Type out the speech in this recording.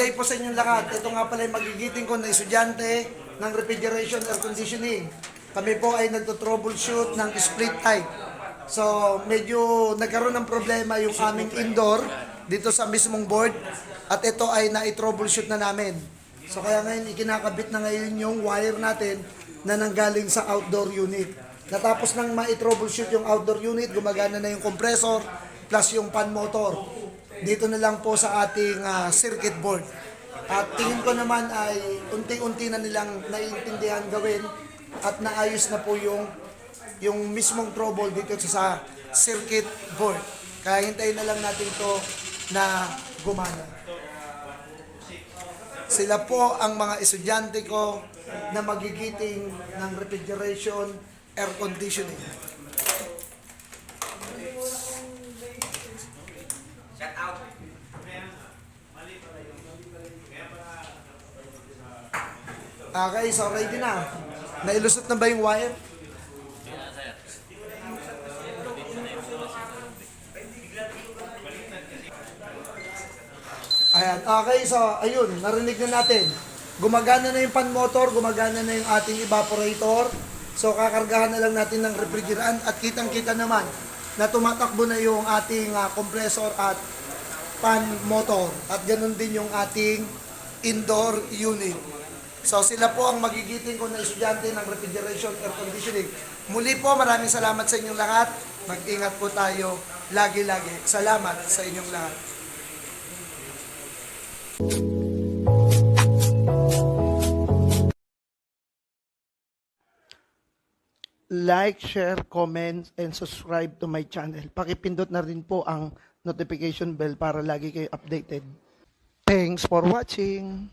day po sa inyong lahat. Ito nga pala yung magigiting ko na estudyante ng refrigeration air conditioning. Kami po ay nagto-troubleshoot ng split type. So, medyo nagkaroon ng problema yung aming indoor dito sa mismong board at ito ay na-troubleshoot na namin. So, kaya ngayon ikinakabit na ngayon yung wire natin na nanggaling sa outdoor unit. Natapos nang ma-troubleshoot yung outdoor unit, gumagana na yung compressor plus yung fan motor. Dito na lang po sa ating circuit board. At tingin ko naman ay unti-unti na nilang naiintindihan gawin at naayos na po yung mismong trouble dito sa circuit board. Kaya hintayin na lang natin to na gumana. Sila po ang mga estudyante ko na magigiting ng refrigeration air conditioning. Okay, so ready na. Nailusot na ba yung wire? Ayan, okay, so ayun, narinig na natin. Gumagana na yung fan motor, gumagana na yung ating evaporator. So kakargahan na lang natin ng refrigerant at kitang-kita naman na tumatakbo na yung ating compressor at fan motor. At ganun din yung ating indoor unit. So sila po ang magigiting ko na estudyante ng refrigeration air conditioning. Muli po, maraming salamat sa inyong lahat. Mag-ingat po tayo lagi-lagi. Salamat sa inyong lahat. Like, share, comment, and subscribe to my channel. Pakipindot na rin po ang notification bell para lagi kayo updated. Thanks for watching!